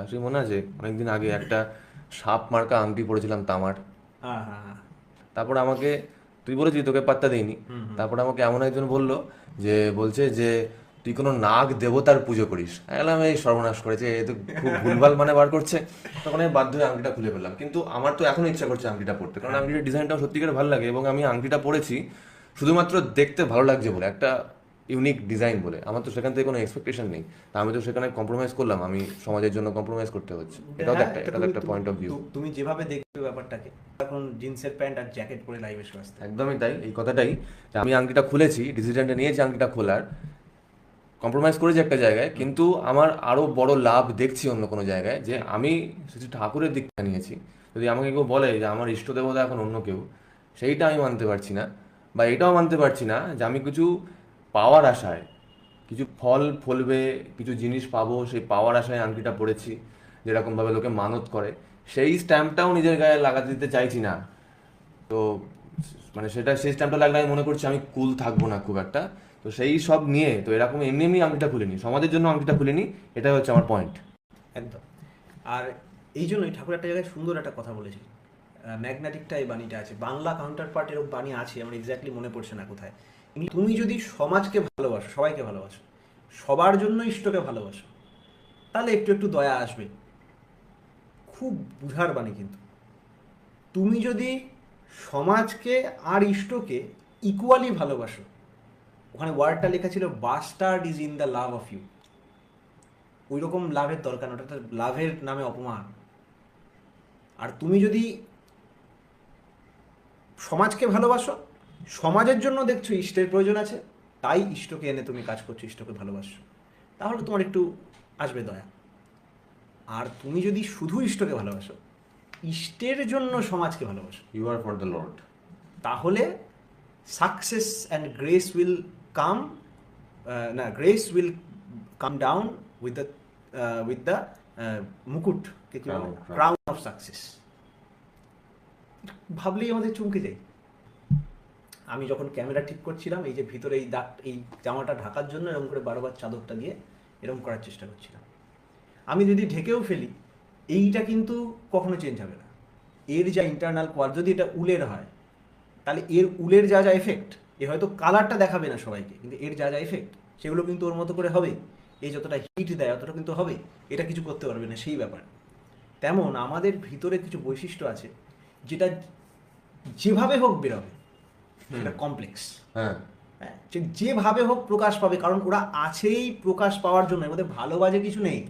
আসলে মনে আছে অনেকদিন আগে একটা সাপ মার্কা আংটি পরেছিলাম তামার। হ্যাঁ, হ্যাঁ, হ্যাঁ। তারপর আমাকে, তুই বলেছিলি তোকে পাত্তা দেইনি। হুম, হুম। তারপর আমাকে এমন একজন বললো যে, বলছে যে তুই কোনো নাগ দেবতার পুজো করিস। আমি বললাম এই সর্বনাশ করেছে, এ তো খুব ভুলভাল মানে বার করছে। তখন আমি বাধ্য হয়ে আংটিটা খুলে ফেললাম, কিন্তু আমার তো এখনো ইচ্ছা করছে আংটিটা পরতে, কারণ হ্যাঁ, আংটিটার ডিজাইনটাও সত্যিকার ভালো লাগে এবং আমি আংটিটা পরেছি শুধুমাত্র দেখতে ভালো লাগছে বলে, একটা ইউনিক ডিজাইন বলে। আমার তো সেখান থেকে কোনো এক্সপেকটেশন নেই, তা আমি তো সেখানে কম্প্রোমাইজ করলাম, আমি সমাজের জন্য কম্প্রোমাইজ করতে হচ্ছে। এটাও তো হ্যাঁ, একটা, এটা এটাও তো তুমি একটা তুমি পয়েন্ট অফ ভিউ। তুমি যেভাবে দেখবে ব্যাপারটাকে, এখন জিন্সের প্যান্ট আর জ্যাকেট পরে লাইভে এসে আসতে। একদমই তাই, এই কথাটাই যে আমি আংটিটা খুলেছি, ডিসিশনটা নিয়েছি আংটিটা খোলার, কম্প্রোমাইজ করেছি একটা জায়গায়, হুম। কিন্তু আমার আরো বড় লাভ দেখছি অন্য কোনো জায়গায়, যে আমি সেটা ঠাকুরের দিকটা নিয়েছি। যদি আমাকে কেউ বলে যে আমার ইষ্ট দেবতা এখন অন্য কেউ, সেইটা আমি মানতে পারছি না। বা এটাও মানতে পারছি না যে আমি কিছু পাওয়ার আশায়, কিছু ফল ফলবে, কিছু জিনিস পাবো, সেই পাওয়ার আশায় আংটিটা পড়েছি, যেরকমভাবে লোকে মানত করে, সেই স্ট্যাম্পটাও নিজের গায়ে লাগাতে দিতে চাইছি না। তো মানে সেটা, সেই স্ট্যাম্পটা লাগলে আমি মনে করছি আমি কুল থাকবো না খুব একটা। তো সেই সব নিয়ে তো এরকম এমনি এমনি আংটিটা খুলিনি, সমাজের জন্য আংটিটা খুলিনি। এটাই হচ্ছে আমার পয়েন্ট। একদম। আর এই জন্যই ঠাকুর একটা জায়গায় সুন্দর একটা কথা বলেছিল। ম্যাগনেটিকটা এই বাণীটা আছে, বাংলা কাউন্টার পার্ট এরকম বাণী আছে, আমার এক্স্যাক্টলি মনে পড়ছে না কোথায়। তুমি যদি সমাজকে ভালোবাসো, সবাইকে ভালোবাসো, সবার জন্য ইষ্টকে ভালোবাসো, তাহলে একটু একটু দয়া আসবে। খুব বুঝার বাণী কিন্তু। তুমি যদি সমাজকে আর ইষ্টকে ইকুয়ালি ভালোবাসো, ওখানে ওয়ার্ডটা লেখা ছিল bastard is in the love of you. ওই রকম লাভের দরকার না, ওটা লাভের নামে অপমান। আর তুমি যদি সমাজকে ভালোবাসো, সমাজের জন্য দেখছো ইষ্টের প্রয়োজন আছে, তাই ইষ্টকে এনে তুমি কাজ করছো, ইষ্টকে ভালোবাসো, তাহলে তোমার একটু আসবে দয়া। আর তুমি যদি শুধু ইষ্টকে ভালোবাসো, ইষ্টের জন্য সমাজকে ভালোবাসো, you are for the Lord. তাহলে success and grace will come, না, grace will come down with the মুকুট, কি বলে, crown, crown. Crown of success. ভাবলেই আমাদের চমকে যাই। আমি যখন ক্যামেরা ঠিক করছিলাম, এই যে ভিতরে এই দাগ, এই জামাটা ঢাকার জন্য এরকম করে বারবার চাদরটা দিয়ে এরকম করার চেষ্টা করছিলাম। আমি যদি ঢেকেও ফেলি, এইটা কিন্তু কখনো চেঞ্জ হবে না। এর যা ইন্টারনাল কোয়ালিটি, যদি এটা উলের হয়, তাহলে এর উলের যা যা এফেক্ট, এ হয়তো কালারটা দেখাবে না সবাইকে, কিন্তু এর যা যা এফেক্ট সেগুলো কিন্তু ওর মতো করে হবে। এই যতটা হিট দেয় অতটা কিন্তু হবে, এটা কিছু করতে পারবে না সেই ব্যাপার। তেমন আমাদের ভিতরে কিছু বৈশিষ্ট্য আছে, যেটা যেভাবে হোক বেরোবে, হুম। সেটা কমপ্লেক্স। হ্যাঁ। হ্যাঁ, সে যেভাবে হোক প্রকাশ পাবে, কারণ ওরা আছেই প্রকাশ পাওয়ার জন্য, এর মধ্যে ভালো বাজে কিছু নেই।